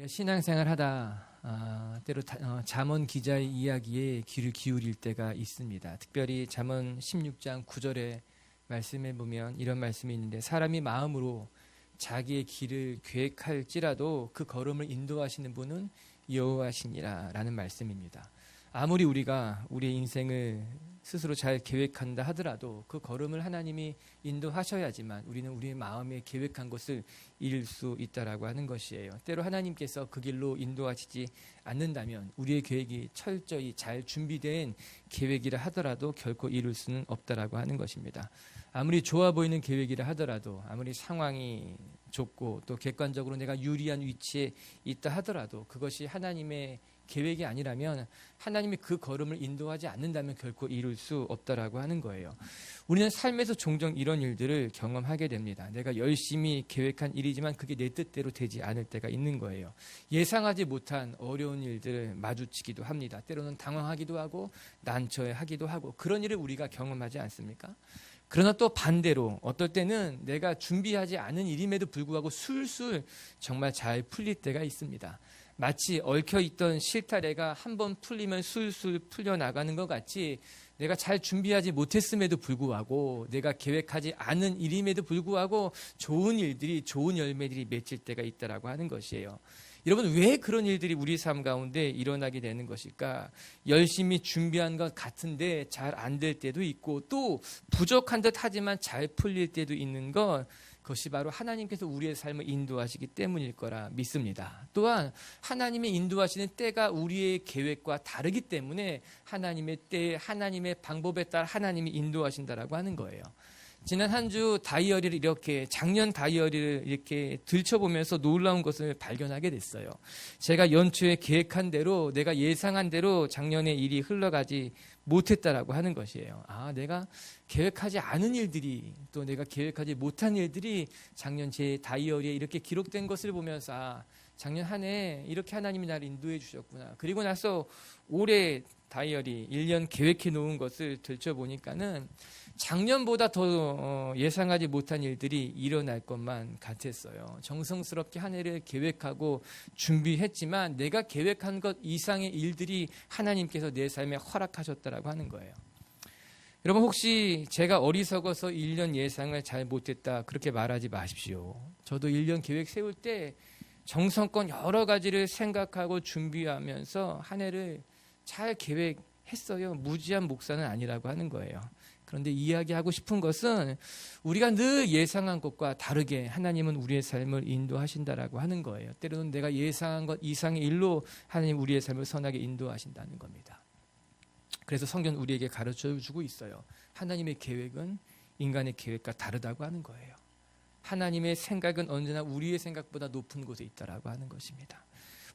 신앙생활 하다 때로 잠언 기자의 이야기에 귀를 기울일 때가 있습니다. 특별히 잠언 16장 9절의 말씀에 보면 이런 말씀이 있는데, 사람이 마음으로 자기의 길을 계획할지라도 그 걸음을 인도하시는 분은 여호와시니라 라는 말씀입니다. 아무리 우리가 우리의 인생을 스스로 잘 계획한다 하더라도 그 걸음을 하나님이 인도하셔야지만 우리는 우리의 마음에 계획한 것을 이룰 수 있다라고 하는 것이에요. 때로 하나님께서 그 길로 인도하시지 않는다면 우리의 계획이 철저히 잘 준비된 계획이라 하더라도 결코 이룰 수는 없다라고 하는 것입니다. 아무리 좋아 보이는 계획이라 하더라도, 아무리 상황이 좋고 또 객관적으로 내가 유리한 위치에 있다 하더라도 그것이 하나님의 계획이 아니라면, 하나님이 그 걸음을 인도하지 않는다면 결코 이룰 수 없다라고 하는 거예요. 우리는 삶에서 종종 이런 일들을 경험하게 됩니다. 내가 열심히 계획한 일이지만 그게 내 뜻대로 되지 않을 때가 있는 거예요. 예상하지 못한 어려운 일들을 마주치기도 합니다. 때로는 당황하기도 하고 난처해하기도 하고, 그런 일을 우리가 경험하지 않습니까? 그러나 또 반대로 어떨 때는 내가 준비하지 않은 일임에도 불구하고 술술 정말 잘 풀릴 때가 있습니다. 마치 얽혀있던 실타래가 한번 풀리면 술술 풀려나가는 것 같이, 내가 잘 준비하지 못했음에도 불구하고, 내가 계획하지 않은 일임에도 불구하고 좋은 일들이, 좋은 열매들이 맺힐 때가 있다라고 하는 것이에요. 여러분, 왜 그런 일들이 우리 삶 가운데 일어나게 되는 것일까? 열심히 준비한 것 같은데 잘 안 될 때도 있고, 또 부족한 듯 하지만 잘 풀릴 때도 있는 것, 그것이 바로 하나님께서 우리의 삶을 인도하시기 때문일 거라 믿습니다. 또한 하나님의 인도하시는 때가 우리의 계획과 다르기 때문에 하나님의 때, 하나님의 방법에 따라 하나님이 인도하신다라고 하는 거예요. 지난 한 주 다이어리를 작년 다이어리를 이렇게 들춰보면서 놀라운 것을 발견하게 됐어요. 제가 연초에 계획한 대로, 내가 예상한 대로 작년에 일이 흘러가지 못했다라고 하는 것이에요. 내가 계획하지 않은 일들이, 또 내가 계획하지 못한 일들이 작년 제 다이어리에 이렇게 기록된 것을 보면서 작년 한 해 이렇게 하나님이 나를 인도해 주셨구나. 그리고 나서 올해 다이어리 1년 계획해 놓은 것을 들춰보니까는 작년보다 더 예상하지 못한 일들이 일어날 것만 같았어요. 정성스럽게 한 해를 계획하고 준비했지만 내가 계획한 것 이상의 일들이 하나님께서 내 삶에 허락하셨다라고 하는 거예요. 여러분, 혹시 제가 어리석어서 1년 예상을 잘 못했다 그렇게 말하지 마십시오. 저도 1년 계획 세울 때 정성껏 여러 가지를 생각하고 준비하면서 한 해를 잘 계획했어요. 무지한 목사는 아니라고 하는 거예요. 그런데 이야기하고 싶은 것은, 우리가 늘 예상한 것과 다르게 하나님은 우리의 삶을 인도하신다라고 하는 거예요. 때로는 내가 예상한 것 이상의 일로 하나님 우리의 삶을 선하게 인도하신다는 겁니다. 그래서 성경은 우리에게 가르쳐주고 있어요. 하나님의 계획은 인간의 계획과 다르다고 하는 거예요. 하나님의 생각은 언제나 우리의 생각보다 높은 곳에 있다라고 하는 것입니다.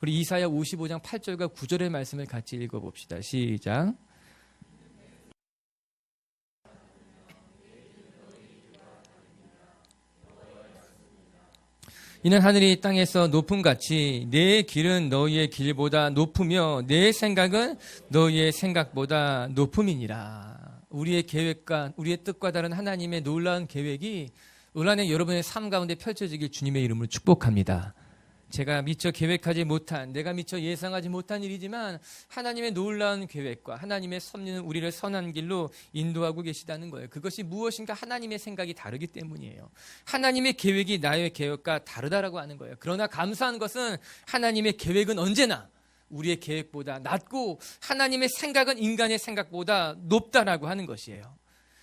우리 이사야 55장 8절과 9절의 말씀을 같이 읽어봅시다. 시작. 이는 하늘이 땅에서 높음같이 내 길은 너희의 길보다 높으며 내 생각은 너희의 생각보다 높음이니라. 우리의 계획과 우리의 뜻과 다른 하나님의 놀라운 계획이 올 한 해 여러분의 삶 가운데 펼쳐지길 주님의 이름으로 축복합니다. 제가 미처 계획하지 못한, 내가 미처 예상하지 못한 일이지만 하나님의 놀라운 계획과 하나님의 섭리는 우리를 선한 길로 인도하고 계시다는 거예요. 그것이 무엇인가? 하나님의 생각이 다르기 때문이에요. 하나님의 계획이 나의 계획과 다르다라고 하는 거예요. 그러나 감사한 것은 하나님의 계획은 언제나 우리의 계획보다 낮고 하나님의 생각은 인간의 생각보다 높다라고 하는 것이에요.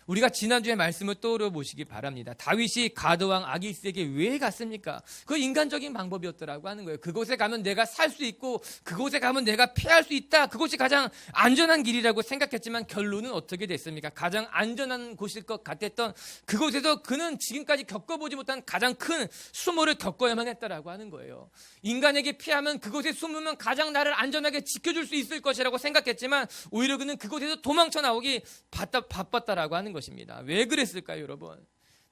우리가 지난주에 말씀을 떠올려 보시기 바랍니다. 다윗이 가드왕 아기스에게 왜 갔습니까? 그 인간적인 방법이었더라고 하는 거예요. 그곳에 가면 내가 살 수 있고 그곳에 가면 내가 피할 수 있다. 그곳이 가장 안전한 길이라고 생각했지만 결론은 어떻게 됐습니까? 가장 안전한 곳일 것 같았던 그곳에서 그는 지금까지 겪어보지 못한 가장 큰 수모를 겪어야만 했다라고 하는 거예요. 인간에게 피하면, 그곳에 숨으면 가장 나를 안전하게 지켜줄 수 있을 것이라고 생각했지만 오히려 그는 그곳에서 도망쳐 나오기 바빴다라고 하는 것입니다. 왜 그랬을까요, 여러분?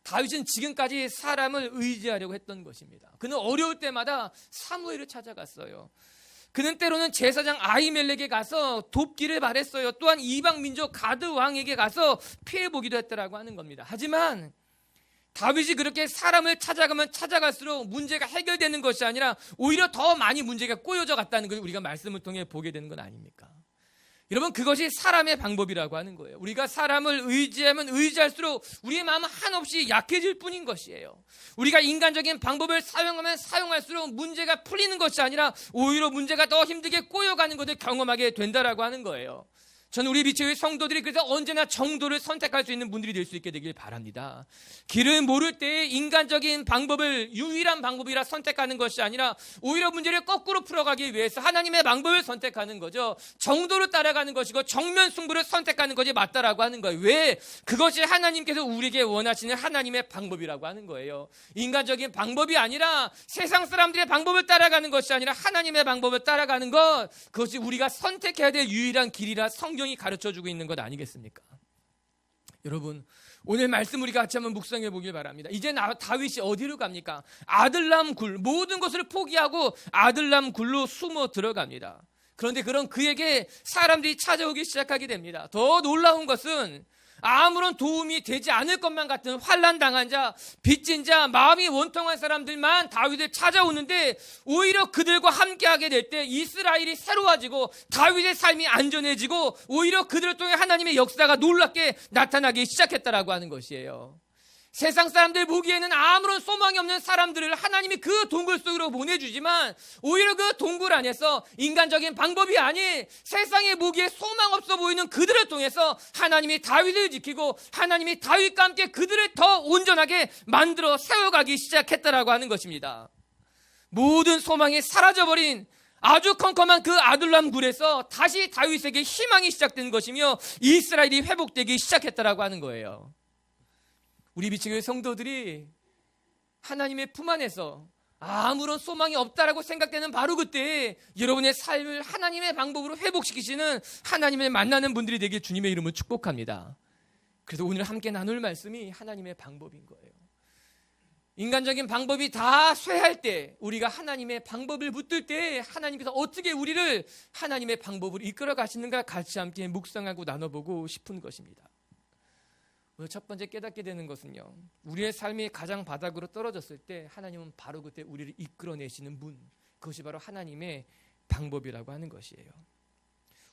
다윗은 지금까지 사람을 의지하려고 했던 것입니다. 그는 어려울 때마다 사무엘을 찾아갔어요. 그는 때로는 제사장 아히멜렉에 가서 돕기를 바랬어요. 또한 이방 민족 가드 왕에게 가서 피해보기도 했다라고 하는 겁니다. 하지만 다윗이 그렇게 사람을 찾아가면 찾아갈수록 문제가 해결되는 것이 아니라 오히려 더 많이 문제가 꼬여져 갔다는 걸 우리가 말씀을 통해 보게 되는 건 아닙니까? 여러분, 그것이 사람의 방법이라고 하는 거예요. 우리가 사람을 의지하면 의지할수록 우리의 마음은 한없이 약해질 뿐인 것이에요. 우리가 인간적인 방법을 사용하면 사용할수록 문제가 풀리는 것이 아니라 오히려 문제가 더 힘들게 꼬여가는 것을 경험하게 된다라고 하는 거예요. 저는 우리 미처의 성도들이 그래서 언제나 정도를 선택할 수 있는 분들이 될 수 있게 되길 바랍니다. 길을 모를 때 인간적인 방법을 유일한 방법이라 선택하는 것이 아니라 오히려 문제를 거꾸로 풀어가기 위해서 하나님의 방법을 선택하는 거죠. 정도를 따라가는 것이고 정면 승부를 선택하는 것이 맞다라고 하는 거예요. 왜? 그것이 하나님께서 우리에게 원하시는 하나님의 방법이라고 하는 거예요. 인간적인 방법이 아니라 세상 사람들의 방법을 따라가는 것이 아니라 하나님의 방법을 따라가는 것, 그것이 우리가 선택해야 될 유일한 길이라 성경이 가르쳐주고 있는 것 아니겠습니까? 여러분, 오늘 말씀 우리가 같이 한번 묵상해 보길 바랍니다. 이제 다윗이 어디로 갑니까? 아들람 굴, 모든 것을 포기하고 아들람 굴로 숨어 들어갑니다. 그런데 그런 그에게 사람들이 찾아오기 시작하게 됩니다. 더 놀라운 것은 아무런 도움이 되지 않을 것만 같은 환난 당한 자, 빚진 자, 마음이 원통한 사람들만 다윗을 찾아오는데 오히려 그들과 함께하게 될 때 이스라엘이 새로워지고 다윗의 삶이 안전해지고 오히려 그들을 통해 하나님의 역사가 놀랍게 나타나기 시작했다라고 하는 것이에요. 세상 사람들 보기에는 아무런 소망이 없는 사람들을 하나님이 그 동굴 속으로 보내주지만 오히려 그 동굴 안에서 인간적인 방법이 아닌 세상에 보기에 소망 없어 보이는 그들을 통해서 하나님이 다윗을 지키고 하나님이 다윗과 함께 그들을 더 온전하게 만들어 세워가기 시작했다라고 하는 것입니다. 모든 소망이 사라져버린 아주 컴컴한 그 아둘람 굴에서 다시 다윗에게 희망이 시작된 것이며 이스라엘이 회복되기 시작했다라고 하는 거예요. 우리 미치교회 성도들이 하나님의 품 안에서 아무런 소망이 없다라고 생각되는 바로 그때 여러분의 삶을 하나님의 방법으로 회복시키시는 하나님을 만나는 분들이 되길 주님의 이름으로 축복합니다. 그래서 오늘 함께 나눌 말씀이 하나님의 방법인 거예요. 인간적인 방법이 다 쇠할 때 우리가 하나님의 방법을 붙들 때 하나님께서 어떻게 우리를 하나님의 방법으로 이끌어 가시는가 같이 함께 묵상하고 나눠보고 싶은 것입니다. 오늘 첫 번째 깨닫게 되는 것은요, 우리의 삶이 가장 바닥으로 떨어졌을 때 하나님은 바로 그때 우리를 이끌어내시는 분, 그것이 바로 하나님의 방법이라고 하는 것이에요.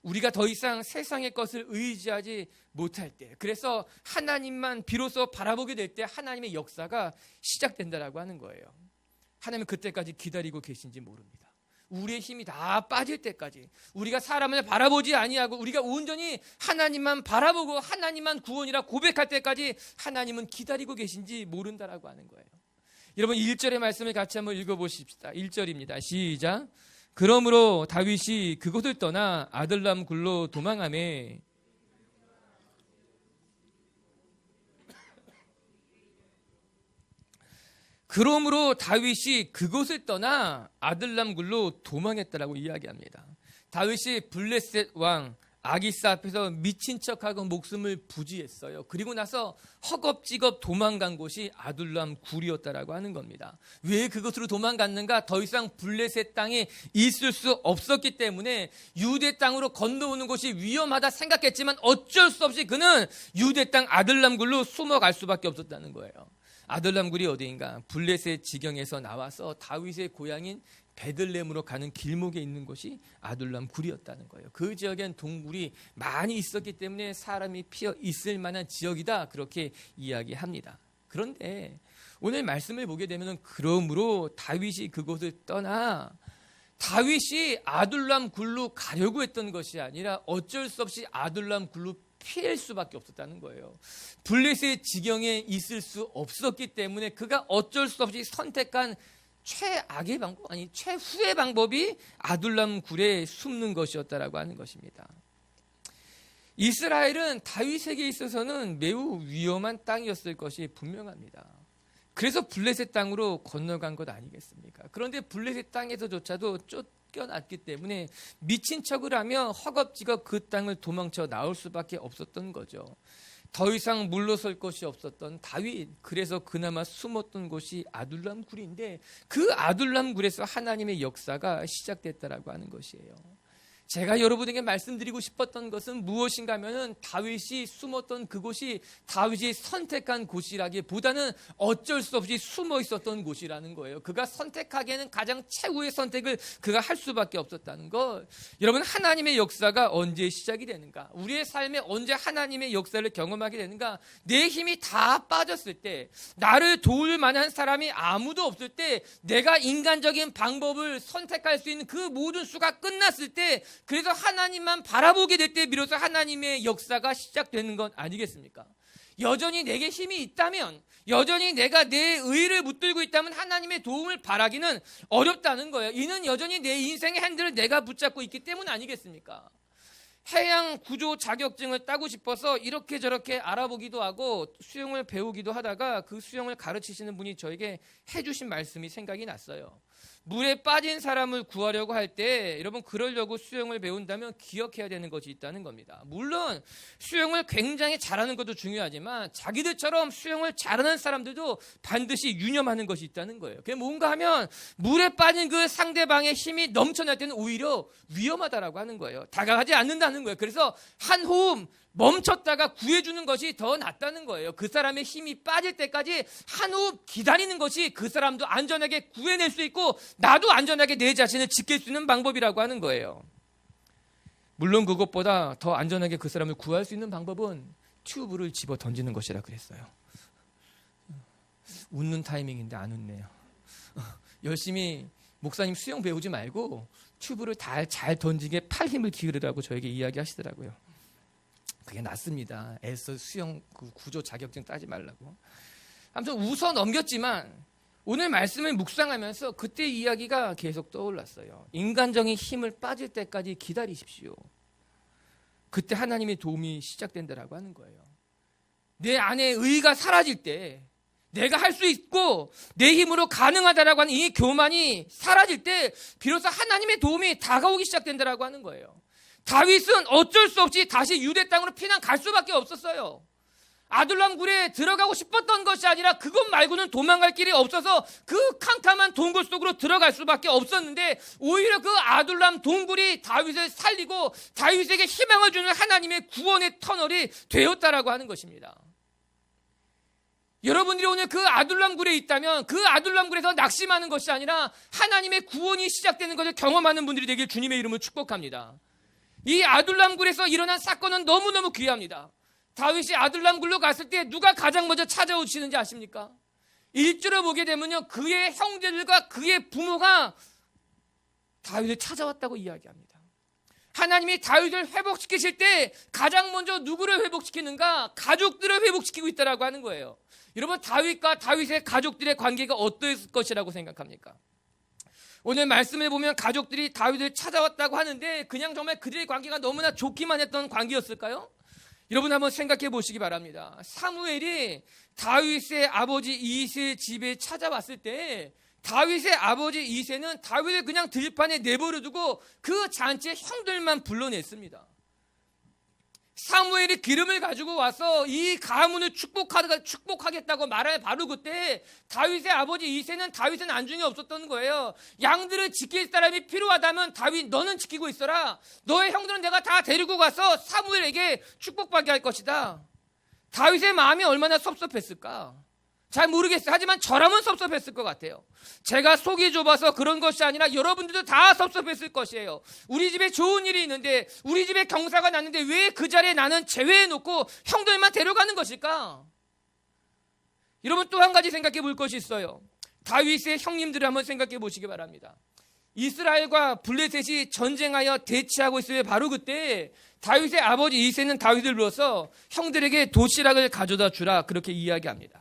우리가 더 이상 세상의 것을 의지하지 못할 때, 그래서 하나님만 비로소 바라보게 될 때 하나님의 역사가 시작된다라고 하는 거예요. 하나님은 그때까지 기다리고 계신지 모릅니다. 우리의 힘이 다 빠질 때까지 우리가 사람을 바라보지 아니하고 우리가 온전히 하나님만 바라보고 하나님만 구원이라 고백할 때까지 하나님은 기다리고 계신지 모른다라고 하는 거예요. 여러분 1절의 말씀을 같이 한번 읽어보십시다. 1절입니다. 시작. 그러므로 다윗이 그곳을 떠나 아들람 굴로 도망하매 그러므로 다윗이 그곳을 떠나 아들람 굴로 도망했다라고 이야기합니다. 다윗이 블레셋 왕 아기스 앞에서 미친 척하고 목숨을 부지했어요. 그리고 나서 허겁지겁 도망간 곳이 아둘람 굴이었다라고 하는 겁니다. 왜 그곳으로 도망갔는가? 더 이상 블레셋 땅에 있을 수 없었기 때문에 유대 땅으로 건너오는 곳이 위험하다 생각했지만 어쩔 수 없이 그는 유대 땅 아둘람 굴로 숨어갈 수밖에 없었다는 거예요. 아둘람 굴이 어디인가? 블레셋 지경에서 나와서 다윗의 고향인 베들레헴으로 가는 길목에 있는 곳이 아둘람 굴이었다는 거예요. 그 지역엔 동굴이 많이 있었기 때문에 사람이 피어 있을 만한 지역이다, 그렇게 이야기합니다. 그런데 오늘 말씀을 보게 되면 그러므로 다윗이 그곳을 떠나 다윗이 아둘람 굴로 가려고 했던 것이 아니라 어쩔 수 없이 아둘람 굴로 피할 수밖에 없었다는 거예요. 블레셋 지경에 있을 수 없었기 때문에 그가 어쩔 수 없이 선택한 최악의 방법, 아니 최후의 방법이 아둘람 굴에 숨는 것이었다라고 하는 것입니다. 이스라엘은 다윗에게 있어서는 매우 위험한 땅이었을 것이 분명합니다. 그래서 블레셋 땅으로 건너간 것 아니겠습니까? 그런데 블레셋 땅에서조차도 쫓겨났기 때문에 미친 척을 하며 허겁지겁 그 땅을 도망쳐 나올 수밖에 없었던 거죠. 더 이상 물러설 것이 없었던 다윗, 그래서 그나마 숨었던 곳이 아둘람 굴인데 그 아둘람 굴에서 하나님의 역사가 시작됐다라고 하는 것이에요. 제가 여러분에게 말씀드리고 싶었던 것은 무엇인가 하면은 다윗이 숨었던 그곳이 다윗이 선택한 곳이라기보다는 어쩔 수 없이 숨어 있었던 곳이라는 거예요. 그가 선택하기에는 가장 최후의 선택을 그가 할 수밖에 없었다는 것. 여러분, 하나님의 역사가 언제 시작이 되는가? 우리의 삶에 언제 하나님의 역사를 경험하게 되는가? 내 힘이 다 빠졌을 때, 나를 도울 만한 사람이 아무도 없을 때, 내가 인간적인 방법을 선택할 수 있는 그 모든 수가 끝났을 때, 그래서 하나님만 바라보게 될 때 비로소 하나님의 역사가 시작되는 건 아니겠습니까? 여전히 내게 힘이 있다면, 여전히 내가 내 의를 붙들고 있다면 하나님의 도움을 바라기는 어렵다는 거예요. 이는 여전히 내 인생의 핸들을 내가 붙잡고 있기 때문 아니겠습니까? 해양 구조 자격증을 따고 싶어서 이렇게 저렇게 알아보기도 하고 수영을 배우기도 하다가 그 수영을 가르치시는 분이 저에게 해주신 말씀이 생각이 났어요. 물에 빠진 사람을 구하려고 할 때 여러분, 그러려고 수영을 배운다면 기억해야 되는 것이 있다는 겁니다. 물론 수영을 굉장히 잘하는 것도 중요하지만 자기들처럼 수영을 잘하는 사람들도 반드시 유념하는 것이 있다는 거예요. 그게 뭔가 하면 물에 빠진 그 상대방의 힘이 넘쳐날 때는 오히려 위험하다라고 하는 거예요. 다가가지 않는다는 거예요. 그래서 한 호흡 멈췄다가 구해주는 것이 더 낫다는 거예요. 그 사람의 힘이 빠질 때까지 한 호흡 기다리는 것이 그 사람도 안전하게 구해낼 수 있고 나도 안전하게 내 자신을 지킬 수 있는 방법이라고 하는 거예요. 물론 그것보다 더 안전하게 그 사람을 구할 수 있는 방법은 튜브를 집어 던지는 것이라 그랬어요. 웃는 타이밍인데 안 웃네요. 열심히 목사님 수영 배우지 말고 튜브를 잘 던지게 팔 힘을 기울이라고 저에게 이야기하시더라고요. 그게 낫습니다. 애써 수영 구조 자격증 따지 말라고. 아무튼 웃어 넘겼지만 오늘 말씀을 묵상하면서 그때 이야기가 계속 떠올랐어요. 인간적인 힘을 빠질 때까지 기다리십시오. 그때 하나님의 도움이 시작된다라고 하는 거예요. 내 안에 의가 사라질 때, 내가 할 수 있고 내 힘으로 가능하다라고 하는 이 교만이 사라질 때 비로소 하나님의 도움이 다가오기 시작된다라고 하는 거예요. 다윗은 어쩔 수 없이 다시 유대 땅으로 피난 갈 수밖에 없었어요. 아둘람 굴에 들어가고 싶었던 것이 아니라 그것 말고는 도망갈 길이 없어서 그 캄캄한 동굴 속으로 들어갈 수밖에 없었는데 오히려 그 아둘람 동굴이 다윗을 살리고 다윗에게 희망을 주는 하나님의 구원의 터널이 되었다라고 하는 것입니다. 여러분들이 오늘 그 아둘람 굴에 있다면 그 아둘람 굴에서 낙심하는 것이 아니라 하나님의 구원이 시작되는 것을 경험하는 분들이 되길 주님의 이름으로 축복합니다. 이 아둘람 굴에서 일어난 사건은 너무너무 귀합니다. 다윗이 아둘람 굴로 갔을 때 누가 가장 먼저 찾아오시는지 아십니까? 1절을 보게 되면요, 그의 형제들과 그의 부모가 다윗을 찾아왔다고 이야기합니다. 하나님이 다윗을 회복시키실 때 가장 먼저 누구를 회복시키는가? 가족들을 회복시키고 있다라고 하는 거예요. 여러분, 다윗과 다윗의 가족들의 관계가 어떠했을 것이라고 생각합니까? 오늘 말씀을 보면 가족들이 다윗을 찾아왔다고 하는데 그냥 정말 그들의 관계가 너무나 좋기만 했던 관계였을까요? 여러분 한번 생각해 보시기 바랍니다. 사무엘이 다윗의 아버지 이새의 집에 찾아왔을 때 다윗의 아버지 이새는 다윗을 그냥 들판에 내버려 두고 그 잔치에 형들만 불러냈습니다. 사무엘이 기름을 가지고 와서 이 가문을 축복하겠다고 말할 바로 그때 다윗의 아버지 이새는 다윗은 안중에 없었던 거예요. 양들을 지킬 사람이 필요하다면 다윗 너는 지키고 있어라. 너의 형들은 내가 다 데리고 가서 사무엘에게 축복받게 할 것이다. 다윗의 마음이 얼마나 섭섭했을까? 잘 모르겠어요. 하지만 저라면 섭섭했을 것 같아요. 제가 속이 좁아서 그런 것이 아니라 여러분들도 다 섭섭했을 것이에요. 우리 집에 좋은 일이 있는데, 우리 집에 경사가 났는데 왜 그 자리에 나는 제외해놓고 형들만 데려가는 것일까? 여러분, 또 한 가지 생각해 볼 것이 있어요. 다윗의 형님들을 한번 생각해 보시기 바랍니다. 이스라엘과 블레셋이 전쟁하여 대치하고 있을 바로 그때 다윗의 아버지 이새는 다윗을 불러서 형들에게 도시락을 가져다 주라 그렇게 이야기합니다.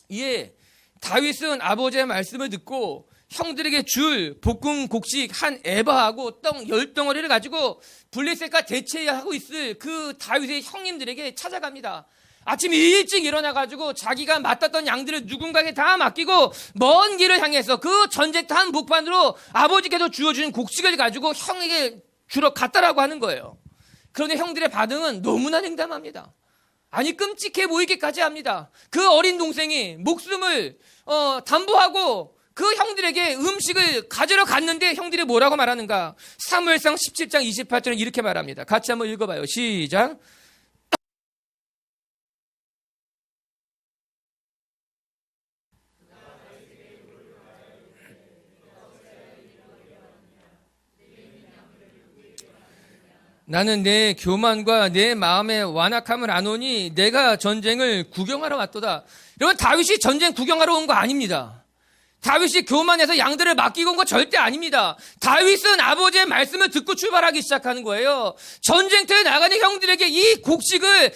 이에 다윗은 아버지의 말씀을 듣고 형들에게 줄 볶은 곡식 한 에바하고 떡 10덩어리를 가지고 블레셋과 대치하고 있을 그 다윗의 형님들에게 찾아갑니다. 아침 일찍 일어나가지고 자기가 맡았던 양들을 누군가에게 다 맡기고 먼 길을 향해서 그 전쟁터 한 목판으로 아버지께서 주어준 곡식을 가지고 형에게 주러 갔다라고 하는 거예요. 그런데 형들의 반응은 너무나 냉담합니다. 아니, 끔찍해 보이기까지 합니다. 그 어린 동생이 목숨을 담보하고 그 형들에게 음식을 가져러 갔는데 형들이 뭐라고 말하는가? 사무엘상 17장 28절은 이렇게 말합니다. 같이 한번 읽어봐요. 시작. 나는 내 교만과 내 마음의 완악함을 아노니 내가 전쟁을 구경하러 왔도다. 여러분, 다윗이 전쟁 구경하러 온 거 아닙니다. 다윗이 교만해서 양들을 맡기고 온 거 절대 아닙니다. 다윗은 아버지의 말씀을 듣고 출발하기 시작하는 거예요. 전쟁터에 나가는 형들에게 이 곡식을,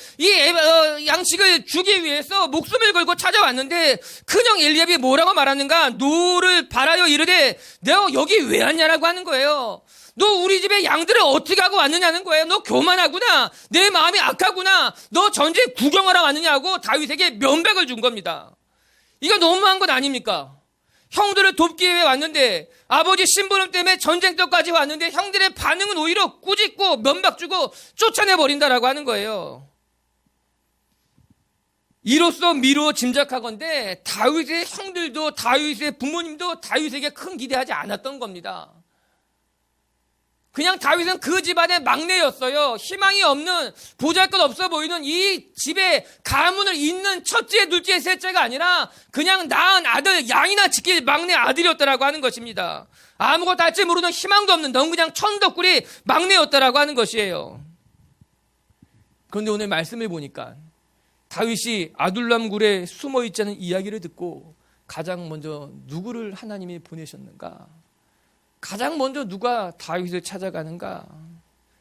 양식을 주기 위해서 목숨을 걸고 찾아왔는데 큰형 엘리압이 뭐라고 말하는가? 노를 바라여 이르되 내가 여기 왜 왔냐라고 하는 거예요. 너 우리 집에 양들을 어떻게 하고 왔느냐는 거예요. 너 교만하구나. 내 마음이 악하구나. 너 전쟁 구경하러 왔느냐고 다윗에게 면박을 준 겁니다. 이거 너무한 것 아닙니까? 형들을 돕기 위해 왔는데 아버지 심부름 때문에 전쟁터까지 왔는데 형들의 반응은 오히려 꾸짖고 면박 주고 쫓아내버린다라고 하는 거예요. 이로써 미루어 짐작하건대 다윗의 형들도 다윗의 부모님도 다윗에게 큰 기대하지 않았던 겁니다. 그냥 다윗은 그 집안의 막내였어요. 희망이 없는, 보잘것없어 보이는 이 집에 가문을 잇는 첫째, 둘째, 셋째가 아니라 그냥 낳은 아들, 양이나 지킬 막내 아들이었다라고 하는 것입니다. 아무것도 할 줄 모르는 희망도 없는 넌 그냥 천덕꾸리 막내였다라고 하는 것이에요. 그런데 오늘 말씀을 보니까 다윗이 아둘람 굴에 숨어 있자는 이야기를 듣고 가장 먼저 누구를 하나님이 보내셨는가? 가장 먼저 누가 다윗을 찾아가는가?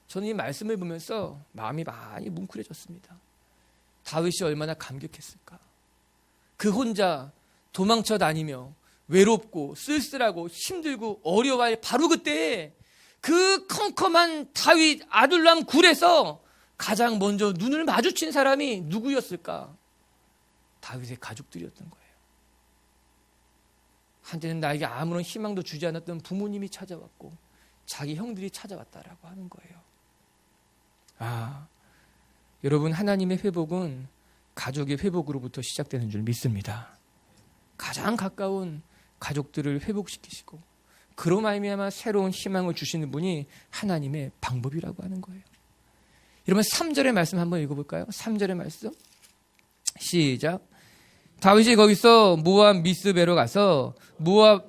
저는 이 말씀을 보면서 마음이 많이 뭉클해졌습니다. 다윗이 얼마나 감격했을까? 그 혼자 도망쳐 다니며 외롭고 쓸쓸하고 힘들고 어려워할 바로 그때 그 컴컴한 다윗 아둘람 굴에서 가장 먼저 눈을 마주친 사람이 누구였을까? 다윗의 가족들이었던 거예요. 한때는 나에게 아무런 희망도 주지 않았던 부모님이 찾아왔고 자기 형들이 찾아왔다라고 하는 거예요. 여러분, 하나님의 회복은 가족의 회복으로부터 시작되는 줄 믿습니다. 가장 가까운 가족들을 회복시키시고 그로 말미암아 새로운 희망을 주시는 분이 하나님의 방법이라고 하는 거예요. 여러분, 3절의 말씀 한번 읽어볼까요? 3절의 말씀 시작. 다윗이 거기서 모압 미스베로 가서 모압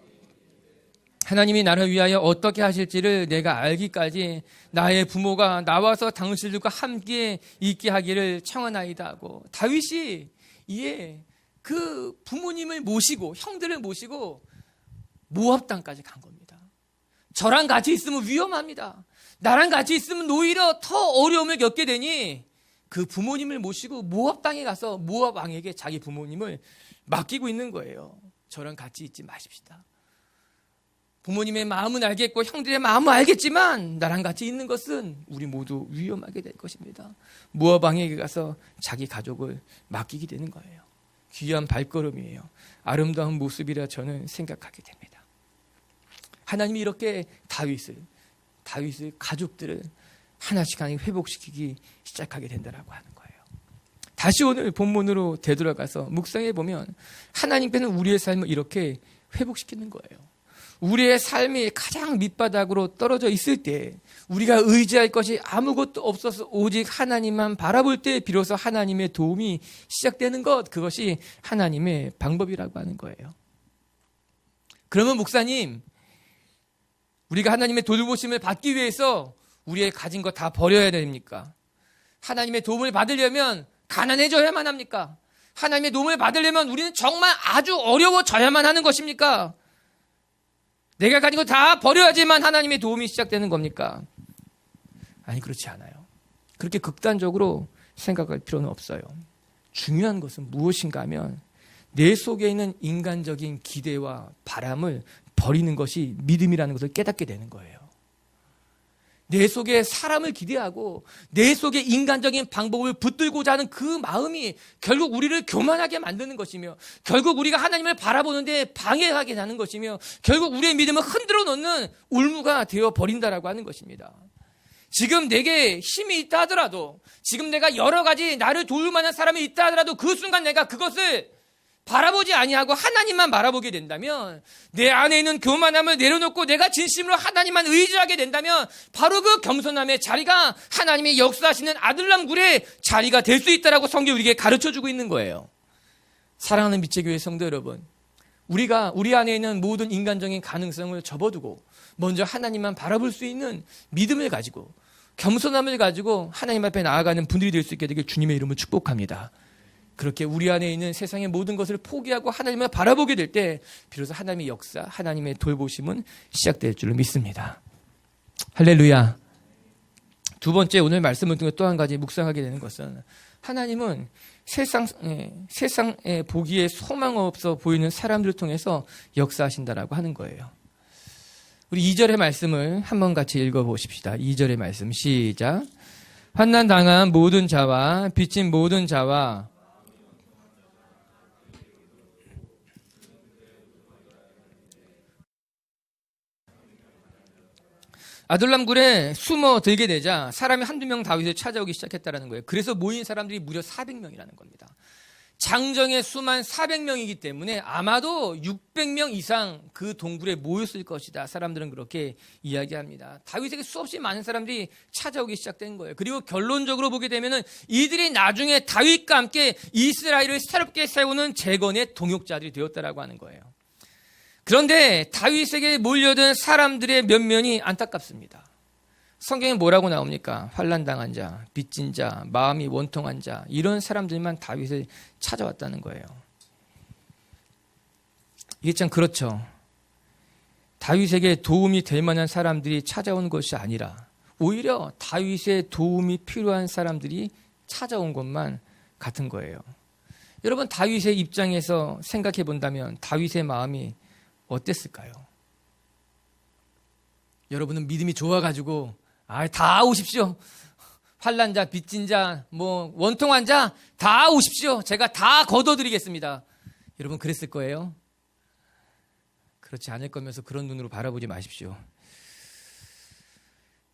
하나님이 나를 위하여 어떻게 하실지를 내가 알기까지 나의 부모가 나와서 당신들과 함께 있게 하기를 청하나이다 하고, 다윗이 이에 그 부모님을 모시고 형들을 모시고 모압 땅까지 간 겁니다. 저랑 같이 있으면 위험합니다. 나랑 같이 있으면 오히려 더 어려움을 겪게 되니 그 부모님을 모시고 모압 땅에 가서 모압 왕에게 자기 부모님을 맡기고 있는 거예요. 저랑 같이 있지 마십시다. 부모님의 마음은 알겠고 형들의 마음은 알겠지만 나랑 같이 있는 것은 우리 모두 위험하게 될 것입니다. 모압 왕에게 가서 자기 가족을 맡기게 되는 거예요. 귀한 발걸음이에요. 아름다운 모습이라 저는 생각하게 됩니다. 하나님이 이렇게 다윗을 가족들을 하나씩 회복시키기 시작하게 된다라고 하는 거예요. 다시 오늘 본문으로 되돌아가서 묵상해 보면 하나님께는 우리의 삶을 이렇게 회복시키는 거예요. 우리의 삶이 가장 밑바닥으로 떨어져 있을 때, 우리가 의지할 것이 아무것도 없어서 오직 하나님만 바라볼 때 비로소 하나님의 도움이 시작되는 것, 그것이 하나님의 방법이라고 하는 거예요. 그러면 목사님, 우리가 하나님의 돌보심을 받기 위해서 우리의 가진 거 다 버려야 됩니까? 하나님의 도움을 받으려면 가난해져야만 합니까? 하나님의 도움을 받으려면 우리는 정말 아주 어려워져야만 하는 것입니까? 내가 가진 거 다 버려야지만 하나님의 도움이 시작되는 겁니까? 아니, 그렇지 않아요. 그렇게 극단적으로 생각할 필요는 없어요. 중요한 것은 무엇인가 하면 내 속에 있는 인간적인 기대와 바람을 버리는 것이 믿음이라는 것을 깨닫게 되는 거예요. 내 속에 사람을 기대하고 내 속에 인간적인 방법을 붙들고자 하는 그 마음이 결국 우리를 교만하게 만드는 것이며, 결국 우리가 하나님을 바라보는데 방해하게 하는 것이며, 결국 우리의 믿음을 흔들어 놓는 울무가 되어 버린다라고 하는 것입니다. 지금 내게 힘이 있다 하더라도, 지금 내가 여러 가지 나를 도울 만한 사람이 있다 하더라도 그 순간 내가 그것을 바라보지 아니하고 하나님만 바라보게 된다면, 내 안에 있는 교만함을 내려놓고 내가 진심으로 하나님만 의지하게 된다면 바로 그 겸손함의 자리가 하나님의 역사하시는 아들람 굴의 자리가 될 수 있다라고 성경이 우리에게 가르쳐주고 있는 거예요. 사랑하는 빛의교회 성도 여러분, 우리가 우리 안에 있는 모든 인간적인 가능성을 접어두고 먼저 하나님만 바라볼 수 있는 믿음을 가지고 겸손함을 가지고 하나님 앞에 나아가는 분들이 될 수 있게 되길 주님의 이름으로 축복합니다. 그렇게 우리 안에 있는 세상의 모든 것을 포기하고 하나님을 바라보게 될 때 비로소 하나님의 역사, 하나님의 돌보심은 시작될 줄로 믿습니다. 할렐루야. 두 번째, 오늘 말씀을 통해 또 한 가지 묵상하게 되는 것은 하나님은 세상에 보기에 소망 없어 보이는 사람들을 통해서 역사하신다라고 하는 거예요. 우리 2절의 말씀을 한번 같이 읽어보십시다. 2절의 말씀 시작. 환난 당한 모든 자와 빚진 모든 자와 아둘람 굴에 숨어 들게 되자 사람이 한두 명 다윗을 찾아오기 시작했다는 거예요. 그래서 모인 사람들이 무려 400명이라는 겁니다. 장정의 수만 400명이기 때문에 아마도 600명 이상 그 동굴에 모였을 것이다. 사람들은 그렇게 이야기합니다. 다윗에게 수없이 많은 사람들이 찾아오기 시작된 거예요. 그리고 결론적으로 보게 되면은 이들이 나중에 다윗과 함께 이스라엘을 새롭게 세우는 재건의 동역자들이 되었다라고 하는 거예요. 그런데 다윗에게 몰려든 사람들의 면면이 안타깝습니다. 성경에 뭐라고 나옵니까? 환난당한 자, 빚진 자, 마음이 원통한 자, 이런 사람들만 다윗을 찾아왔다는 거예요. 이게 참 그렇죠. 다윗에게 도움이 될 만한 사람들이 찾아온 것이 아니라 오히려 다윗의 도움이 필요한 사람들이 찾아온 것만 같은 거예요. 여러분, 다윗의 입장에서 생각해 본다면 다윗의 마음이 어땠을까요? 여러분은 믿음이 좋아가지고 다 오십시오. 환난자, 빚진 자, 원통한 자 다 오십시오. 제가 다 걷어드리겠습니다. 여러분 그랬을 거예요? 그렇지 않을 거면서 그런 눈으로 바라보지 마십시오.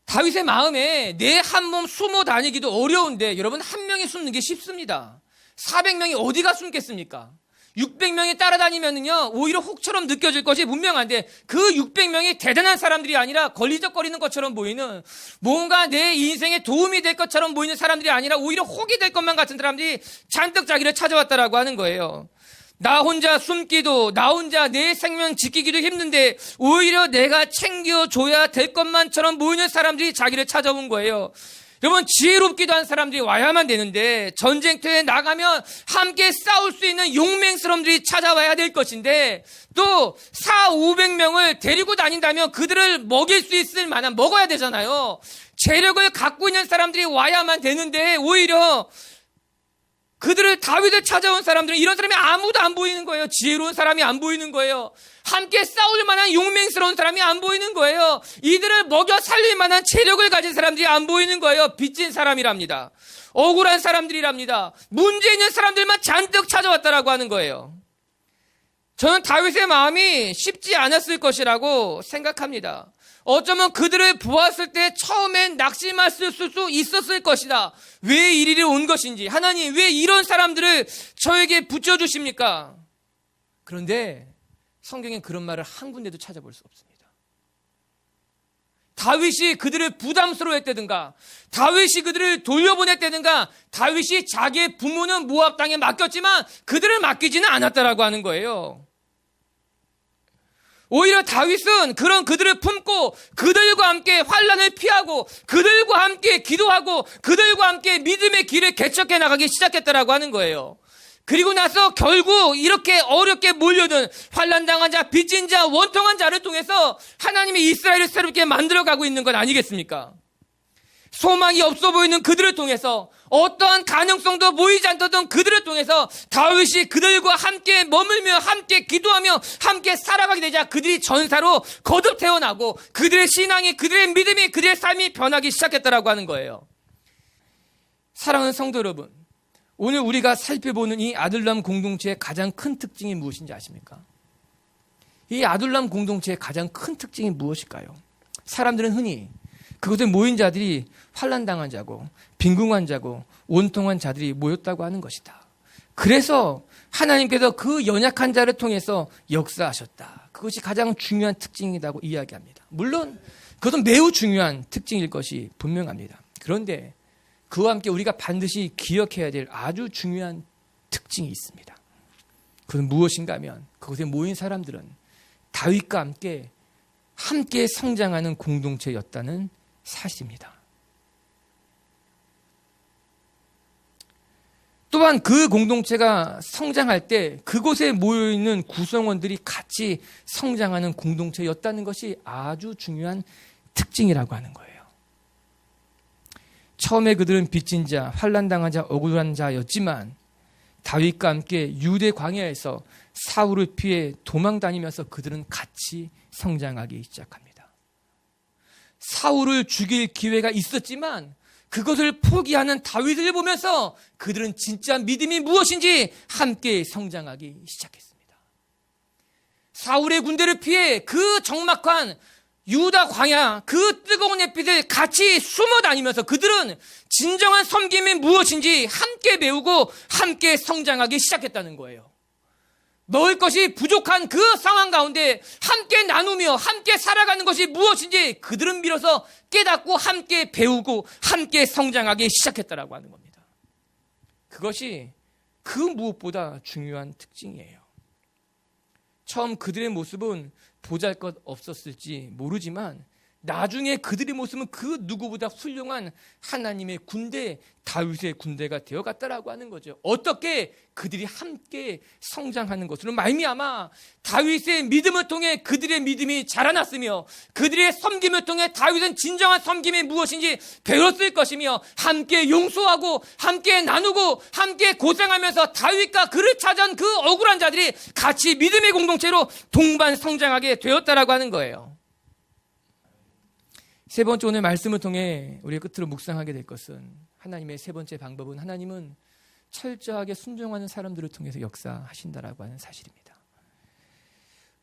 다윗의 마음에 내 한 몸 숨어 다니기도 어려운데 여러분 한 명이 숨는 게 쉽습니다. 400명이 어디가 숨겠습니까? 600명이 따라다니면은요, 오히려 혹처럼 느껴질 것이 분명한데 그 600명이 대단한 사람들이 아니라 걸리적거리는 것처럼 보이는, 뭔가 내 인생에 도움이 될 것처럼 보이는 사람들이 아니라 오히려 혹이 될 것만 같은 사람들이 잔뜩 자기를 찾아왔다라고 하는 거예요. 나 혼자 숨기도, 나 혼자 내 생명 지키기도 힘든데 오히려 내가 챙겨줘야 될 것만처럼 보이는 사람들이 자기를 찾아온 거예요. 여러분, 지혜롭기도 한 사람들이 와야만 되는데 전쟁터에 나가면 함께 싸울 수 있는 용맹스러움들이 찾아와야 될 것인데 또 400~500명을 데리고 다닌다면 그들을 먹일 수 있을 만한, 먹어야 되잖아요. 재력을 갖고 있는 사람들이 와야만 되는데 오히려 그들을, 다윗을 찾아온 사람들은 이런 사람이 아무도 안 보이는 거예요. 지혜로운 사람이 안 보이는 거예요. 함께 싸울 만한 용맹스러운 사람이 안 보이는 거예요. 이들을 먹여 살릴 만한 체력을 가진 사람들이 안 보이는 거예요. 빚진 사람이랍니다. 억울한 사람들이랍니다. 문제 있는 사람들만 잔뜩 찾아왔다라고 하는 거예요. 저는 다윗의 마음이 쉽지 않았을 것이라고 생각합니다. 어쩌면 그들을 보았을 때 처음엔 낙심했을 수 있었을 것이다. 왜 이리로 온 것인지, 하나님 왜 이런 사람들을 저에게 붙여주십니까? 그런데 성경엔 그런 말을 한 군데도 찾아볼 수 없습니다. 다윗이 그들을 부담스러워했다든가, 다윗이 그들을 돌려보냈다든가, 다윗이 자기의 부모는 모압 땅에 맡겼지만 그들을 맡기지는 않았다라고 하는 거예요. 오히려 다윗은 그런 그들을 품고 그들과 함께 환난을 피하고 그들과 함께 기도하고 그들과 함께 믿음의 길을 개척해 나가기 시작했다라고 하는 거예요. 그리고 나서 결국 이렇게 어렵게 몰려든 환난당한 자, 빚진 자, 원통한 자를 통해서 하나님이 이스라엘을 새롭게 만들어가고 있는 건 아니겠습니까? 소망이 없어 보이는 그들을 통해서, 어떠한 가능성도 보이지 않던 그들을 통해서 다윗이 그들과 함께 머물며 함께 기도하며 함께 살아가게 되자 그들이 전사로 거듭 태어나고 그들의 신앙이, 그들의 믿음이, 그들의 삶이 변하기 시작했다라고 하는 거예요. 사랑하는 성도 여러분, 오늘 우리가 살펴보는 이 아둘람 공동체의 가장 큰 특징이 무엇인지 아십니까? 이 아둘람 공동체의 가장 큰 특징이 무엇일까요? 사람들은 흔히 그곳에 모인 자들이 환난당한 자고 빈궁한 자고 원통한 자들이 모였다고 하는 것이다. 그래서 하나님께서 그 연약한 자를 통해서 역사하셨다. 그것이 가장 중요한 특징이라고 이야기합니다. 물론 그것은 매우 중요한 특징일 것이 분명합니다. 그런데 그와 함께 우리가 반드시 기억해야 될 아주 중요한 특징이 있습니다. 그것은 무엇인가 하면 그곳에 모인 사람들은 다윗과 함께 성장하는 공동체였다는 사실입니다. 또한 그 공동체가 성장할 때 그곳에 모여있는 구성원들이 같이 성장하는 공동체였다는 것이 아주 중요한 특징이라고 하는 거예요. 처음에 그들은 빚진 자, 환난당한 자, 억울한 자였지만 다윗과 함께 유대 광야에서 사울을 피해 도망다니면서 그들은 같이 성장하기 시작합니다. 사울을 죽일 기회가 있었지만 그것을 포기하는 다윗을 보면서 그들은 진짜 믿음이 무엇인지 함께 성장하기 시작했습니다. 사울의 군대를 피해 그 적막한 유다 광야, 그 뜨거운 햇빛을 같이 숨어 다니면서 그들은 진정한 섬김이 무엇인지 함께 배우고 함께 성장하기 시작했다는 거예요. 먹을 것이 부족한 그 상황 가운데 함께 나누며 함께 살아가는 것이 무엇인지 그들은 비로소 깨닫고 함께 배우고 함께 성장하기 시작했다라고 하는 겁니다. 그것이 그 무엇보다 중요한 특징이에요. 처음 그들의 모습은 보잘것 없었을지 모르지만 나중에 그들의 모습은 그 누구보다 훌륭한 하나님의 군대, 다윗의 군대가 되어갔다라고 하는 거죠. 어떻게 그들이 함께 성장하는 것으로 말미암아 다윗의 믿음을 통해 그들의 믿음이 자라났으며 그들의 섬김을 통해 다윗은 진정한 섬김이 무엇인지 배웠을 것이며 함께 용서하고 함께 나누고 함께 고생하면서 다윗과 그를 찾아온 그 억울한 자들이 같이 믿음의 공동체로 동반 성장하게 되었다라고 하는 거예요. 세 번째, 오늘 말씀을 통해 우리가 끝으로 묵상하게 될 것은 하나님의 세 번째 방법은 하나님은 철저하게 순종하는 사람들을 통해서 역사하신다라고 하는 사실입니다.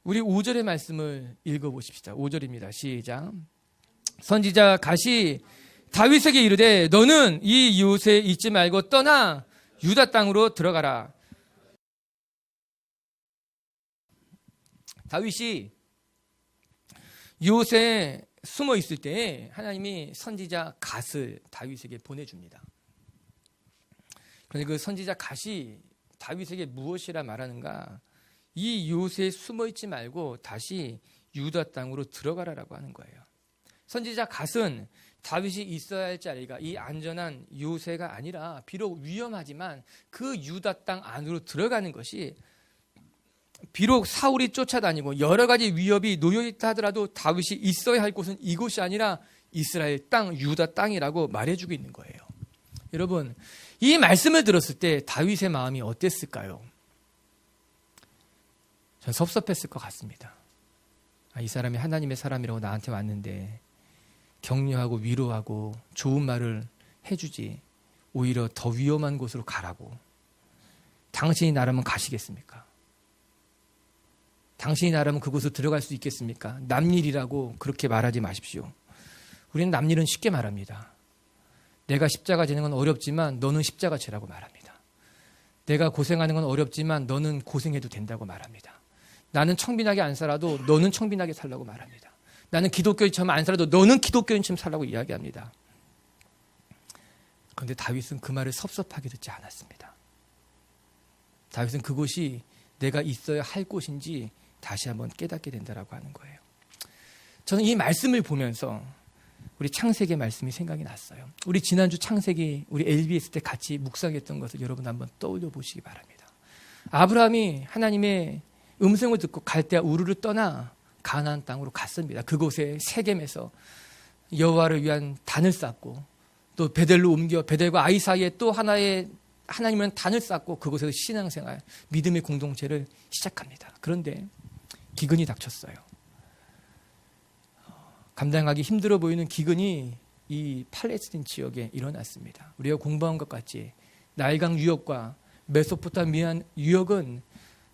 우리 5절의 말씀을 읽어보십시다. 5절입니다. 시작. 선지자 갓이 다윗에게 이르되 너는 이 이웃에 있지 말고 떠나 유다 땅으로 들어가라. 다윗이 이웃에 숨어 있을 때 하나님이 선지자 갓을 다윗에게 보내줍니다. 그런데 그 선지자 갓이 다윗에게 무엇이라 말하는가? 이 요새에 숨어 있지 말고 다시 유다 땅으로 들어가라라고 하는 거예요. 선지자 갓은 다윗이 있어야 할 자리가 이 안전한 요새가 아니라 비록 위험하지만 그 유다 땅 안으로 들어가는 것이 비록 사울이 쫓아다니고 여러 가지 위협이 놓여있다 하더라도 다윗이 있어야 할 곳은 이곳이 아니라 이스라엘 땅, 유다 땅이라고 말해주고 있는 거예요. 여러분, 이 말씀을 들었을 때 다윗의 마음이 어땠을까요? 전 섭섭했을 것 같습니다. 이 사람이 하나님의 사람이라고 나한테 왔는데 격려하고 위로하고 좋은 말을 해주지 오히려 더 위험한 곳으로 가라고. 당신이 나라면 가시겠습니까? 당신이 나라면 그곳으로 들어갈 수 있겠습니까? 남일이라고 그렇게 말하지 마십시오. 우리는 남일은 쉽게 말합니다. 내가 십자가 지는 건 어렵지만 너는 십자가 지라고 말합니다. 내가 고생하는 건 어렵지만 너는 고생해도 된다고 말합니다. 나는 청빈하게 안 살아도 너는 청빈하게 살라고 말합니다. 나는 기독교인처럼 안 살아도 너는 기독교인처럼 살라고 이야기합니다. 그런데 다윗은 그 말을 섭섭하게 듣지 않았습니다. 다윗은 그곳이 내가 있어야 할 곳인지 다시 한번 깨닫게 된다라고 하는 거예요. 저는 이 말씀을 보면서 우리 창세기 말씀이 생각이 났어요. 우리 지난주 창세기 우리 LBS 때 같이 묵상했던 것을 여러분 한번 떠올려 보시기 바랍니다. 아브라함이 하나님의 음성을 듣고 갈대아 우르를 떠나 가나안 땅으로 갔습니다. 그곳에 세겜에서 여호와를 위한 단을 쌓고 또 베델로 옮겨 베델과 아이 사이에 또 하나의 하나님은 단을 쌓고 그곳에서 신앙생활, 믿음의 공동체를 시작합니다. 그런데 기근이 닥쳤어요. 감당하기 힘들어 보이는 기근이 이 팔레스틴 지역에 일어났습니다. 우리가 공부한 것 같이 나일강 유역과 메소포타미아 유역은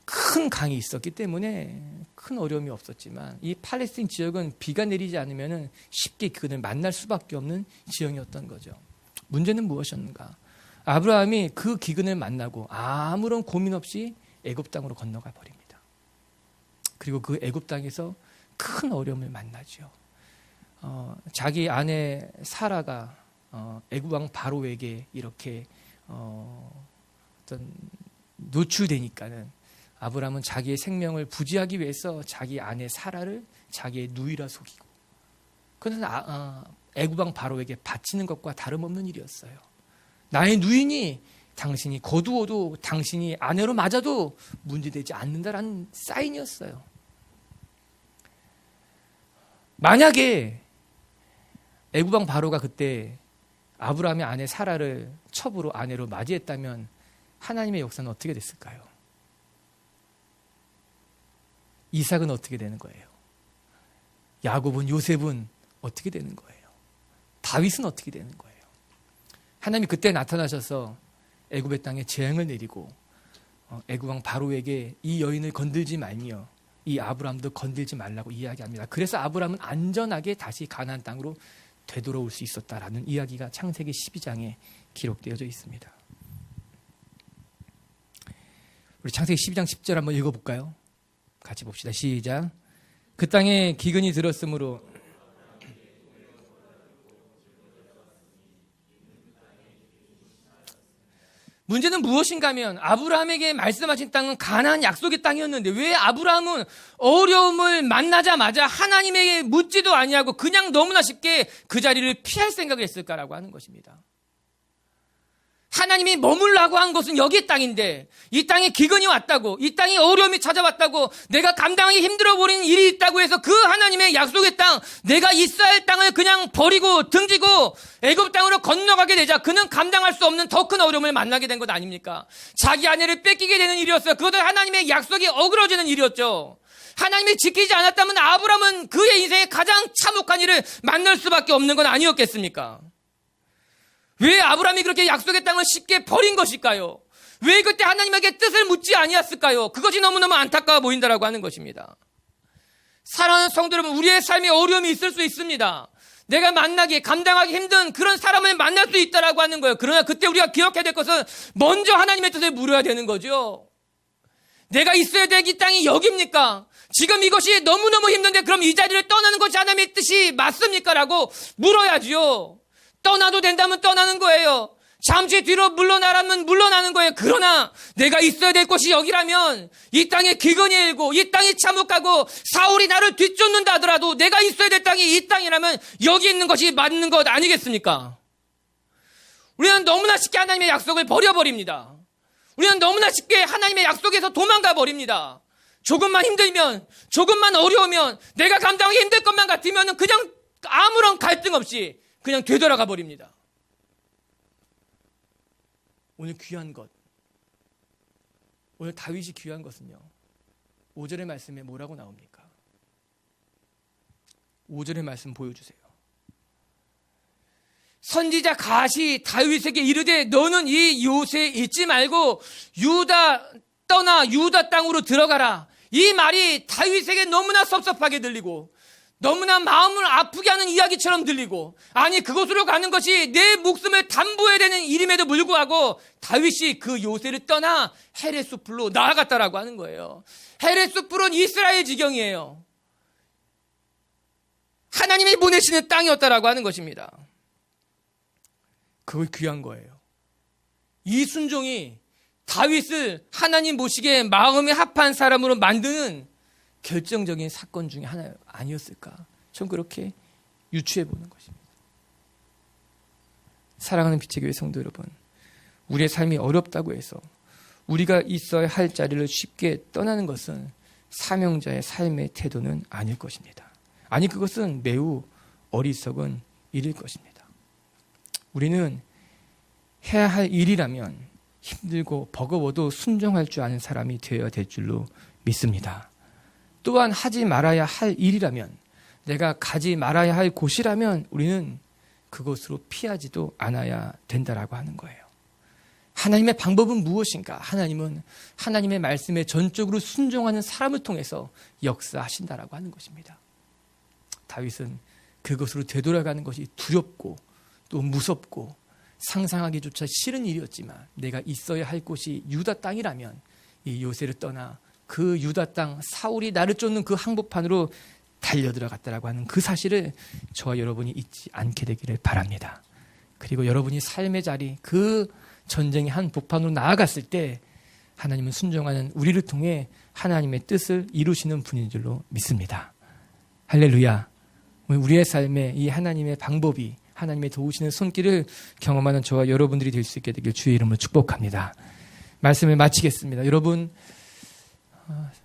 큰 강이 있었기 때문에 큰 어려움이 없었지만 이 팔레스틴 지역은 비가 내리지 않으면 쉽게 기근을 만날 수밖에 없는 지형이었던 거죠. 문제는 무엇이었는가? 아브라함이 그 기근을 만나고 아무런 고민 없이 애굽 땅으로 건너가 버립니다. 그리고 그 애굽 땅에서 큰 어려움을 만나죠. 자기 아내 사라가 애굽 왕 바로에게 이렇게 어떤 노출되니까는 아브라함은 자기의 생명을 부지하기 위해서 자기 아내 사라를 자기의 누이라 속이고, 그것은 애굽 왕 바로에게 바치는 것과 다름없는 일이었어요. 나의 누이니 당신이 거두어도 당신이 아내로 맞아도 문제되지 않는다라는 사인이었어요. 만약에 애굽 왕 바로가 그때 아브라함의 아내 사라를 첩으로 아내로 맞이했다면 하나님의 역사는 어떻게 됐을까요? 이삭은 어떻게 되는 거예요? 야곱은, 요셉은 어떻게 되는 거예요? 다윗은 어떻게 되는 거예요? 하나님이 그때 나타나셔서 애굽의 땅에 재앙을 내리고 애굽 왕 바로에게 이 여인을 건들지 말며 이 아브라함도 건들지 말라고 이야기합니다. 그래서 아브라함은 안전하게 다시 가나안 땅으로 되돌아올 수 있었다라는 이야기가 창세기 12장에 기록되어져 있습니다. 우리 창세기 12장 10절 한번 읽어볼까요? 같이 봅시다. 시작. 그 땅에 기근이 들었으므로 문제는 무엇인가 하면 아브라함에게 말씀하신 땅은 가나안 약속의 땅이었는데 왜 아브라함은 어려움을 만나자마자 하나님에게 묻지도 아니하고 그냥 너무나 쉽게 그 자리를 피할 생각을 했을까라고 하는 것입니다. 하나님이 머물라고 한 것은 여기의 땅인데 이 땅에 기근이 왔다고, 이 땅에 어려움이 찾아왔다고, 내가 감당하기 힘들어 버리는 일이 있다고 해서 그 하나님의 약속의 땅, 내가 있어야 할 땅을 그냥 버리고 등지고 애굽 땅으로 건너가게 되자 그는 감당할 수 없는 더 큰 어려움을 만나게 된 것 아닙니까? 자기 아내를 뺏기게 되는 일이었어요. 그것도 하나님의 약속이 어그러지는 일이었죠. 하나님이 지키지 않았다면 아브라함은 그의 인생에 가장 참혹한 일을 만날 수밖에 없는 건 아니었겠습니까? 왜 아브라함이 그렇게 약속의 땅을 쉽게 버린 것일까요? 왜 그때 하나님에게 뜻을 묻지 아니했을까요? 그것이 너무너무 안타까워 보인다라고 하는 것입니다. 사랑하는 성도 여러분, 우리의 삶에 어려움이 있을 수 있습니다. 내가 만나기, 감당하기 힘든 그런 사람을 만날 수 있다라고 하는 거예요. 그러나 그때 우리가 기억해야 될 것은 먼저 하나님의 뜻을 물어야 되는 거죠. 내가 있어야 될 이 땅이 여기입니까? 지금 이것이 너무너무 힘든데 그럼 이 자리를 떠나는 것이 하나님의 뜻이 맞습니까? 라고 물어야지요. 떠나도 된다면 떠나는 거예요. 잠시 뒤로 물러나라면 물러나는 거예요. 그러나 내가 있어야 될 곳이 여기라면 이 땅에 기근이 일고 이 땅이 참혹하고 사울이 나를 뒤쫓는다 하더라도 내가 있어야 될 땅이 이 땅이라면 여기 있는 것이 맞는 것 아니겠습니까? 우리는 너무나 쉽게 하나님의 약속을 버려버립니다. 우리는 너무나 쉽게 하나님의 약속에서 도망가 버립니다. 조금만 힘들면, 조금만 어려우면, 내가 감당하기 힘들 것만 같으면 그냥 아무런 갈등 없이 그냥 되돌아가 버립니다. 오늘 귀한 것, 오늘 다윗이 귀한 것은요, 5절의 말씀에 뭐라고 나옵니까? 5절의 말씀 보여주세요. 선지자 갓이 다윗에게 이르되 너는 이 요새에 있지 말고 떠나 유다 땅으로 들어가라. 이 말이 다윗에게 너무나 섭섭하게 들리고 너무나 마음을 아프게 하는 이야기처럼 들리고, 아니 그곳으로 가는 것이 내 목숨을 담보해야 되는 일임에도 불구하고 다윗이 그 요새를 떠나 헤렛 숲으로 나아갔다라고 하는 거예요. 헤렛 숲은 이스라엘 지경이에요. 하나님이 보내시는 땅이었다라고 하는 것입니다. 그걸 귀한 거예요. 이 순종이 다윗을 하나님 보시기에 마음에 합한 사람으로 만드는 결정적인 사건 중에 하나 아니었을까? 전 그렇게 유추해 보는 것입니다. 사랑하는 빛의 교회 성도 여러분, 우리의 삶이 어렵다고 해서 우리가 있어야 할 자리를 쉽게 떠나는 것은 사명자의 삶의 태도는 아닐 것입니다. 아니, 그것은 매우 어리석은 일일 것입니다. 우리는 해야 할 일이라면 힘들고 버거워도 순종할 줄 아는 사람이 되어야 될 줄로 믿습니다. 또한 하지 말아야 할 일이라면, 내가 가지 말아야 할 곳이라면 우리는 그것으로 피하지도 않아야 된다라고 하는 거예요. 하나님의 방법은 무엇인가? 하나님은 하나님의 말씀에 전적으로 순종하는 사람을 통해서 역사하신다라고 하는 것입니다. 다윗은 그것으로 되돌아가는 것이 두렵고 또 무섭고 상상하기조차 싫은 일이었지만 내가 있어야 할 곳이 유다 땅이라면 이 요새를 떠나 그 유다 땅 사울이 나를 쫓는 그 항복판으로 달려들어갔다라고 하는 그 사실을 저와 여러분이 잊지 않게 되기를 바랍니다. 그리고 여러분이 삶의 자리, 그 전쟁의 한 복판으로 나아갔을 때 하나님은 순종하는 우리를 통해 하나님의 뜻을 이루시는 분인 줄로 믿습니다. 할렐루야. 우리의 삶에 이 하나님의 방법이, 하나님의 도우시는 손길을 경험하는 저와 여러분들이 될 수 있게 되길 주의 이름으로 축복합니다. 말씀을 마치겠습니다. 여러분,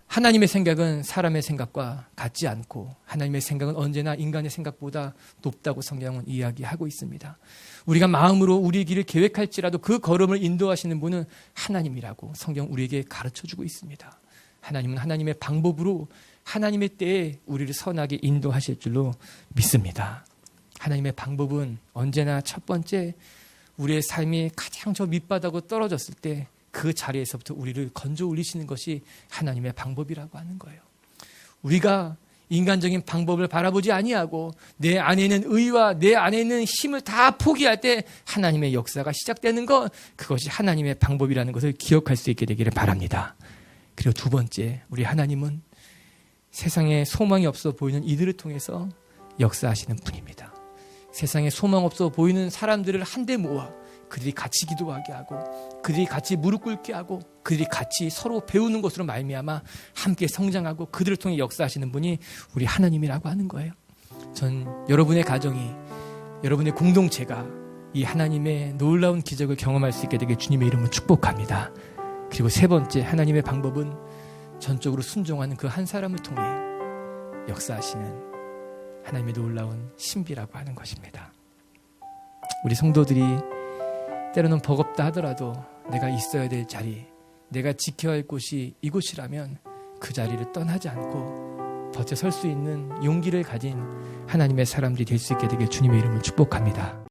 하나님의 생각은 사람의 생각과 같지 않고 하나님의 생각은 언제나 인간의 생각보다 높다고 성경은 이야기하고 있습니다. 우리가 마음으로 우리의 길을 계획할지라도 그 걸음을 인도하시는 분은 하나님이라고 성경 우리에게 가르쳐주고 있습니다. 하나님은 하나님의 방법으로 하나님의 때에 우리를 선하게 인도하실 줄로 믿습니다. 하나님의 방법은 언제나 첫 번째 우리의 삶이 가장 저 밑바닥으로 떨어졌을 때 그 자리에서부터 우리를 건져 올리시는 것이 하나님의 방법이라고 하는 거예요. 우리가 인간적인 방법을 바라보지 아니하고 내 안에 있는 의와 내 안에 있는 힘을 다 포기할 때 하나님의 역사가 시작되는 것, 그것이 하나님의 방법이라는 것을 기억할 수 있게 되기를 바랍니다. 그리고 두 번째, 우리 하나님은 세상에 소망이 없어 보이는 이들을 통해서 역사하시는 분입니다. 세상에 소망 없어 보이는 사람들을 한데 모아 그들이 같이 기도하게 하고 그들이 같이 무릎 꿇게 하고 그들이 같이 서로 배우는 것으로 말미암아 함께 성장하고 그들을 통해 역사하시는 분이 우리 하나님이라고 하는 거예요. 전 여러분의 가정이, 여러분의 공동체가 이 하나님의 놀라운 기적을 경험할 수 있게 되길 주님의 이름으로 축복합니다. 그리고 세 번째, 하나님의 방법은 전적으로 순종하는 그 한 사람을 통해 역사하시는 하나님의 놀라운 신비라고 하는 것입니다. 우리 성도들이 때로는 버겁다 하더라도 내가 있어야 될 자리, 내가 지켜야 할 곳이 이곳이라면 그 자리를 떠나지 않고 버텨 설 수 있는 용기를 가진 하나님의 사람들이 될 수 있게 되길 주님의 이름으로 축복합니다.